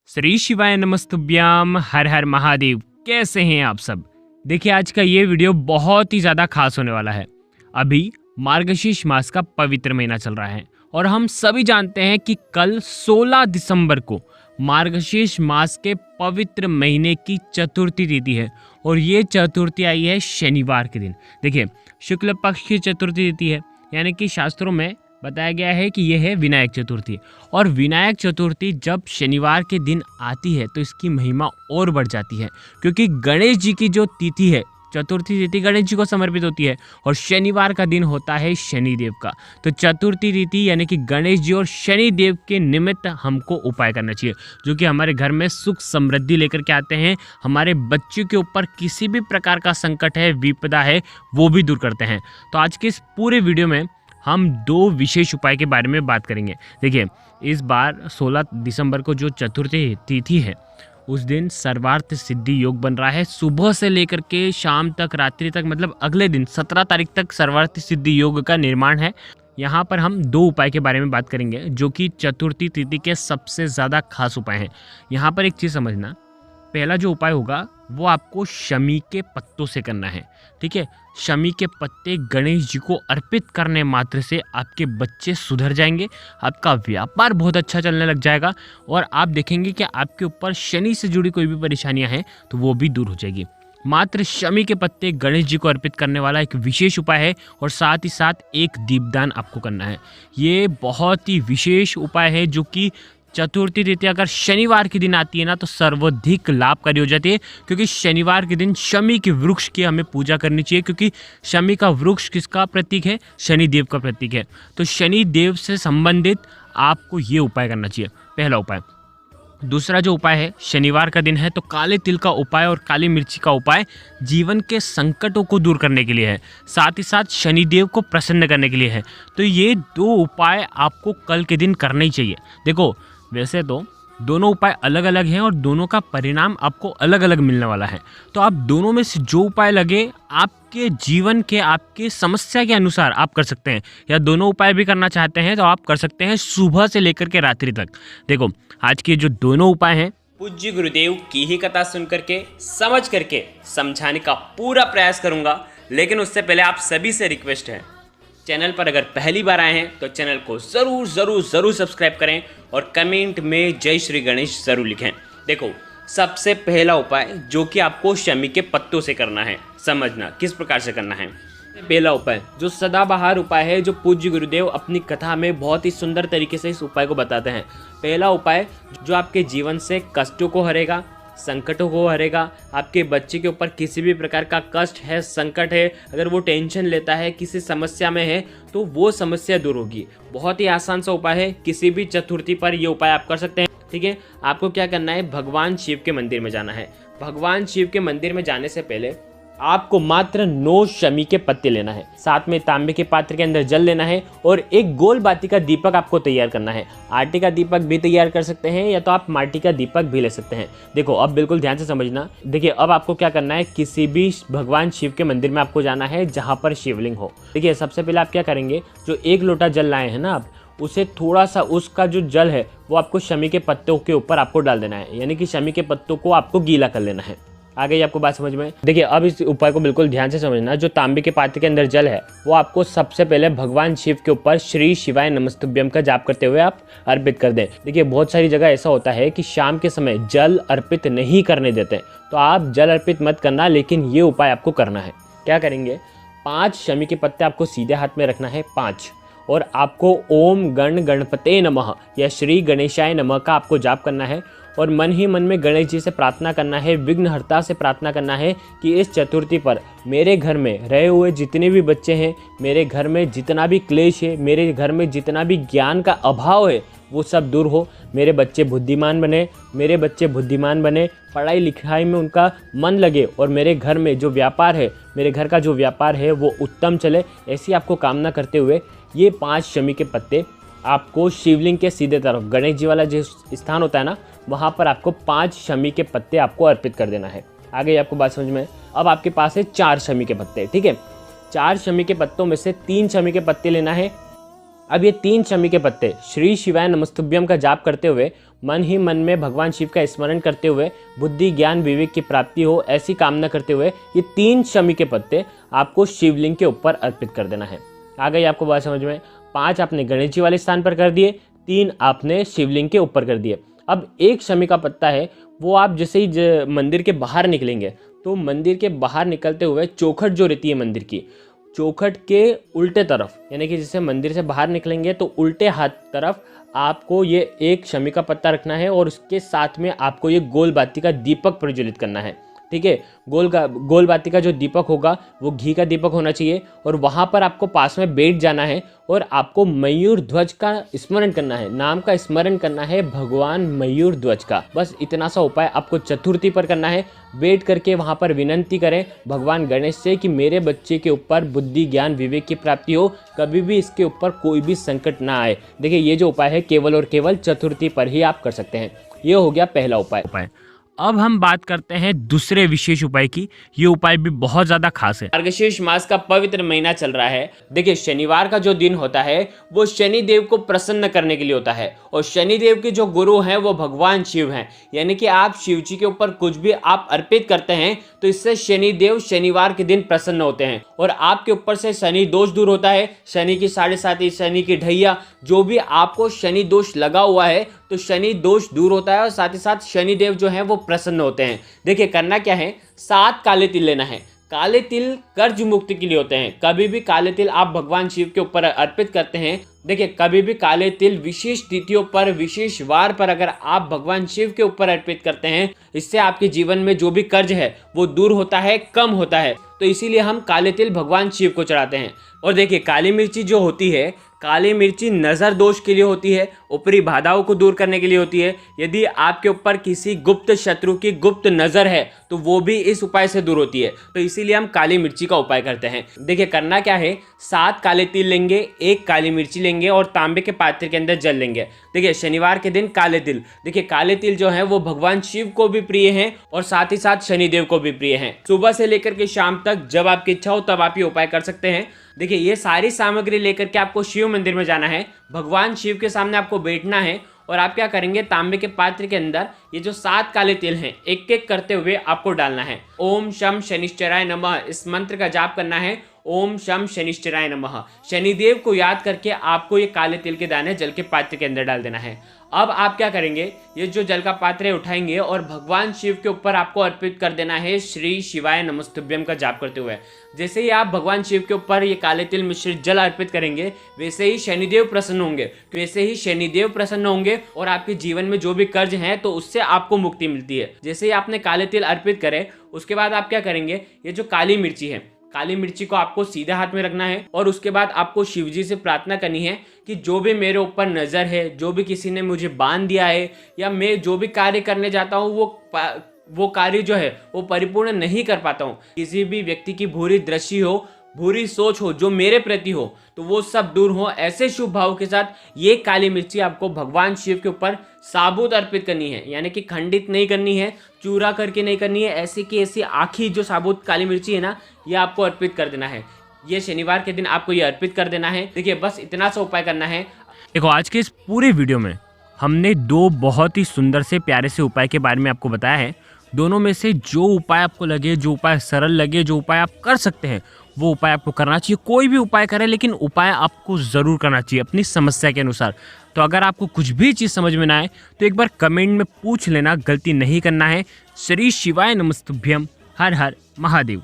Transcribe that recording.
श्री शिवाय नमस्तुभ्याम। हर हर महादेव। कैसे हैं आप सब? देखिए, आज का ये वीडियो बहुत ही ज़्यादा खास होने वाला है। अभी मार्गशीर्ष मास का पवित्र महीना चल रहा है और हम सभी जानते हैं कि कल 16 दिसंबर को मार्गशीर्ष मास के पवित्र महीने की चतुर्थी तिथि है और ये चतुर्थी आई है शनिवार के दिन। देखिए, शुक्ल पक्ष की चतुर्थी तिथि है, यानी कि शास्त्रों में बताया गया है कि यह है विनायक चतुर्थी। और विनायक चतुर्थी जब शनिवार के दिन आती है तो इसकी महिमा और बढ़ जाती है, क्योंकि गणेश जी की जो तिथि है, चतुर्थी तिथि गणेश जी को समर्पित होती है और शनिवार का दिन होता है शनिदेव का। तो चतुर्थी तिथि यानी कि गणेश जी और शनिदेव के निमित्त हमको उपाय करना चाहिए, जो कि हमारे घर में सुख समृद्धि लेकर के आते हैं। हमारे बच्चों के ऊपर किसी भी प्रकार का संकट है, विपदा है, वो भी दूर करते हैं। तो आज के इस पूरे वीडियो में हम दो विशेष उपाय के बारे में बात करेंगे। देखिए, इस बार 16 दिसंबर को जो चतुर्थी तिथि है, उस दिन सर्वार्थ सिद्धि योग बन रहा है। सुबह से लेकर के शाम तक, रात्रि तक, मतलब अगले दिन 17 तारीख तक सर्वार्थ सिद्धि योग का निर्माण है। यहाँ पर हम दो उपाय के बारे में बात करेंगे, जो कि चतुर्थी तिथि के सबसे ज़्यादा खास उपाय हैं। यहाँ पर एक चीज़ समझना, पहला जो उपाय होगा वो आपको शमी के पत्तों से करना है। ठीक है, शमी के पत्ते गणेश जी को अर्पित करने मात्र से आपके बच्चे सुधर जाएंगे, आपका व्यापार बहुत अच्छा चलने लग जाएगा और आप देखेंगे कि आपके ऊपर शनि से जुड़ी कोई भी परेशानियां हैं तो वो भी दूर हो जाएगी। मात्र शमी के पत्ते गणेश जी को अर्पित करने वाला एक विशेष उपाय है और साथ ही साथ एक दीपदान आपको करना है। ये बहुत ही विशेष उपाय है, जो कि चतुर्थी तिथि अगर शनिवार के दिन आती है ना तो सर्वाधिक लाभकारी हो जाती है, क्योंकि शनिवार के दिन शमी के वृक्ष की हमें पूजा करनी चाहिए, क्योंकि शमी का वृक्ष किसका प्रतीक है? शनिदेव का प्रतीक है। तो शनिदेव से संबंधित आपको ये उपाय करना चाहिए, पहला उपाय। दूसरा जो उपाय है, शनिवार का दिन है तो काले तिल का उपाय और काली मिर्ची का उपाय जीवन के संकटों को दूर करने के लिए है, साथ ही साथ शनिदेव को प्रसन्न करने के लिए है। तो ये दो उपाय आपको कल के दिन करने ही चाहिए। देखो, वैसे तो दोनों उपाय अलग अलग हैं और दोनों का परिणाम आपको अलग अलग मिलने वाला है। तो आप दोनों में से जो उपाय लगे आपके जीवन के, आपके समस्या के अनुसार आप कर सकते हैं, या दोनों उपाय भी करना चाहते हैं तो आप कर सकते हैं सुबह से लेकर के रात्रि तक। देखो, आज के जो दोनों उपाय हैं, पूज्य गुरुदेव की ही कथा सुन करके, समझ करके समझाने का पूरा प्रयास करूंगा। लेकिन उससे पहले आप सभी से रिक्वेस्ट है, चैनल पर अगर पहली बार आए हैं तो चैनल को ज़रूर ज़रूर ज़रूर सब्सक्राइब करें और कमेंट में जय श्री गणेश ज़रूर लिखें। देखो, सबसे पहला उपाय जो कि आपको शमी के पत्तों से करना है, समझना किस प्रकार से करना है। पहला उपाय जो सदाबहार उपाय है, जो पूज्य गुरुदेव अपनी कथा में बहुत ही सुंदर तरीके से इस उपाय को बताते हैं। पहला उपाय जो आपके जीवन से कष्टों को हरेगा, संकटों को हरेगा। आपके बच्चे के ऊपर किसी भी प्रकार का कष्ट है, संकट है, अगर वो टेंशन लेता है, किसी समस्या में है, तो वो समस्या दूर होगी। बहुत ही आसान सा उपाय है, किसी भी चतुर्थी पर ये उपाय आप कर सकते हैं। ठीक है, आपको क्या करना है, भगवान शिव के मंदिर में जाना है। भगवान शिव के मंदिर में जाने से पहले आपको मात्र 9 शमी के पत्ते लेना है, साथ में तांबे के पात्र के अंदर जल लेना है और एक गोल बाती का दीपक आपको तैयार करना है। आटे का दीपक भी तैयार कर सकते हैं या तो आप माटी का दीपक भी ले सकते हैं। देखो, अब बिल्कुल ध्यान से समझना। देखिए, अब आपको क्या करना है, किसी भी भगवान शिव के मंदिर में आपको जाना है जहाँ पर शिवलिंग हो। देखिए, सबसे पहले आप क्या करेंगे, जो 1 लोटा जल लाए हैं ना आप, उसे थोड़ा सा, उसका जो जल है वो आपको शमी के पत्तों के ऊपर आपको डाल देना है, यानी कि शमी के पत्तों को आपको गीला कर लेना है। आ गई आपको बात समझ में? देखिए, अब इस उपाय को बिल्कुल ध्यान से समझना। जो तांबे के पात्र के अंदर जल है वो आपको सबसे पहले भगवान शिव के ऊपर श्री शिवाय नमस्तुभ्यम का जाप करते हुए आप अर्पित कर दें। देखिए, बहुत सारी जगह ऐसा होता है कि शाम के समय जल अर्पित नहीं करने देते, तो आप जल अर्पित मत करना, लेकिन ये उपाय आपको करना है। क्या करेंगे, 5 शमी के पत्ते आपको सीधे हाथ में रखना है, 5, और आपको ओम गण गणपते नमः या श्री गणेशाय नमः का आपको जाप करना है और मन ही मन में गणेश जी से प्रार्थना करना है, विघ्नहर्ता से प्रार्थना करना है कि इस चतुर्थी पर मेरे घर में रहे हुए जितने भी बच्चे हैं, मेरे घर में जितना भी क्लेश है, मेरे घर में जितना भी ज्ञान का अभाव है, वो सब दूर हो। मेरे बच्चे बुद्धिमान बने, मेरे बच्चे बुद्धिमान बने, पढ़ाई लिखाई में उनका मन लगे और मेरे घर में जो व्यापार है, मेरे घर का जो व्यापार है वो उत्तम चले। ऐसी आपको कामना करते हुए ये 5 शमी के पत्ते आपको शिवलिंग के सीधे तरफ, गणेश जी वाला जो स्थान होता है ना, वहाँ पर आपको 5 शमी के पत्ते आपको अर्पित कर देना है। आगे आपको बात समझ में? अब आपके पास है 4 शमी के पत्ते। ठीक है, 4 शमी के पत्तों में से 3 शमी के पत्ते लेना है अब ये 3 शमी के पत्ते श्री शिवाय नमस्तुभ्यम का जाप करते हुए मन ही मन में भगवान शिव का स्मरण करते हुए बुद्धि ज्ञान विवेक की प्राप्ति हो ऐसी कामना करते हुए ये 3 शमी के पत्ते आपको शिवलिंग के ऊपर अर्पित कर देना है। आ गई आपको बात समझ में? 5 आपने गणेश जी वाले स्थान पर कर दिए, 3 आपने शिवलिंग के ऊपर कर दिए। अब 1 शमी का पत्ता है वो आप जैसे ही मंदिर के बाहर निकलेंगे तो मंदिर के बाहर निकलते हुए चौखट जो रहती है मंदिर की, चौखट के उल्टे तरफ, यानी कि जैसे मंदिर से बाहर निकलेंगे तो उल्टे हाथ तरफ आपको ये 1 शमी का पत्ता रखना है और उसके साथ में आपको ये गोल बाती का दीपक प्रज्वलित करना है। ठीक है, गोल बाती का जो दीपक होगा वो घी का दीपक होना चाहिए और वहाँ पर आपको पास में बैठ जाना है और आपको मयूर ध्वज का स्मरण करना है, नाम का स्मरण करना है भगवान मयूर ध्वज का। बस इतना सा उपाय आपको चतुर्थी पर करना है। बैठ करके वहाँ पर विनंती करें भगवान गणेश से कि मेरे बच्चे के ऊपर बुद्धि ज्ञान विवेक की प्राप्ति हो, कभी भी इसके ऊपर कोई भी संकट ना आए। देखिए ये जो उपाय है केवल और केवल चतुर्थी पर ही आप कर सकते हैं। ये हो गया पहला उपाय। अब हम बात करते हैं दूसरे विशेष उपाय की। ये उपाय भी बहुत ज्यादा खास है। मार्गशीर्ष मास का पवित्र महीना चल रहा है। देखिए शनिवार का जो दिन होता है वो शनि देव को प्रसन्न करने के लिए होता है और शनि देव के जो गुरु हैं वो भगवान शिव हैं। यानी कि आप शिव जी के ऊपर कुछ भी आप अर्पित करते हैं तो इससे शनि देव शनिवार के दिन प्रसन्न होते हैं और आपके ऊपर से शनि दोष दूर होता है। शनि की 7.5 शनि की ढैया जो भी आपको शनि दोष लगा हुआ है तो शनि दोष दूर होता है और साथ ही साथ शनि देव जो है वो प्रसन्न होते हैं। देखिए करना क्या है, 7 काले तिल लेना है। काले तिल कर्ज मुक्ति के लिए होते हैं। कभी भी काले तिल आप भगवान शिव के ऊपर अर्पित करते हैं, देखिए कभी भी काले तिल विशेष तिथियों पर विशेष वार पर अगर आप भगवान शिव के ऊपर अर्पित करते हैं, इससे आपके जीवन में जो भी कर्ज है वो दूर होता है, कम होता है। तो इसीलिए हम काले तिल भगवान शिव को चढ़ाते हैं। और देखिए काली मिर्ची जो होती है, काली मिर्ची नज़र दोष के लिए होती है, ऊपरी बाधाओं को दूर करने के लिए होती है। यदि आपके ऊपर किसी गुप्त शत्रु की गुप्त नज़र है तो वो भी इस उपाय से दूर होती है। तो इसीलिए हम काली मिर्ची का उपाय करते हैं। देखिए करना क्या है, 7 काले तिल लेंगे, 1 काली मिर्ची लेंगे और तांबे के पात्र के अंदर जल लेंगे। देखिए शनिवार के दिन काले तिल, देखिए काले तिल जो है वो भगवान शिव को भी प्रिय हैं और साथ ही साथ शनिदेव को भी प्रिय हैं। सुबह से लेकर के शाम तक जब आपकी इच्छा हो तब आप ये उपाय कर सकते हैं। देखिए ये सारी सामग्री लेकर के आपको शिव मंदिर में जाना है, भगवान शिव के सामने आपको बैठना है और आप क्या करेंगे, तांबे के पात्र के अंदर ये जो 7 काले तिल हैं एक एक करते हुए आपको डालना है। ओम शम शनिश्चराय नमः, इस मंत्र का जाप करना है। ओम शम शनिश्चराय नमः। शनिदेव को याद करके आपको ये काले तिल के दाने जल के पात्र के अंदर डाल देना है। अब आप क्या करेंगे, ये जो जल का पात्र है उठाएंगे और भगवान शिव के ऊपर आपको अर्पित कर देना है श्री शिवाय नमस्तुभ्यम का जाप करते हुए। जैसे ही आप भगवान शिव के ऊपर ये काले तिल मिश्रित जल अर्पित करेंगे वैसे ही शनिदेव प्रसन्न होंगे, वैसे ही शनिदेव प्रसन्न होंगे और आपके जीवन में जो भी कर्ज है तो उससे आपको मुक्ति मिलती है। जैसे ही आपने काले तिल अर्पित करे उसके बाद आप क्या करेंगे, ये जो काली मिर्ची है, काली मिर्ची को आपको सीधे हाथ में रखना है और उसके बाद आपको शिवजी से प्रार्थना करनी है कि जो भी मेरे ऊपर नज़र है, जो भी किसी ने मुझे बांध दिया है या मैं जो भी कार्य करने जाता हूँ वो कार्य जो है वो परिपूर्ण नहीं कर पाता हूँ, किसी भी व्यक्ति की बुरी दृष्टि हो, बुरी सोच हो जो मेरे प्रति हो, तो वो सब दूर हो। ऐसे शुभ भाव के साथ ये काली मिर्ची आपको भगवान शिव के ऊपर साबुत अर्पित करनी है, यानी कि खंडित नहीं करनी है, चूरा करके नहीं करनी है। ऐसी की ऐसी आखी जो साबुत काली मिर्ची है ना, ये आपको अर्पित कर देना है। ये शनिवार के दिन आपको ये अर्पित कर देना है। देखिए बस इतना सा उपाय करना है। देखो आज के इस पूरे वीडियो में हमने 2 बहुत ही सुंदर से प्यारे से उपाय के बारे में आपको बताया है। दोनों में से जो उपाय आपको लगे, जो उपाय सरल लगे, जो उपाय आप कर सकते हैं वो उपाय आपको करना चाहिए। कोई भी उपाय करें लेकिन उपाय आपको ज़रूर करना चाहिए अपनी समस्या के अनुसार। तो अगर आपको कुछ भी चीज़ समझ में ना आए तो एक बार कमेंट में पूछ लेना, गलती नहीं करना है। श्री शिवाय नमस्तुभ्यम। हर हर महादेव।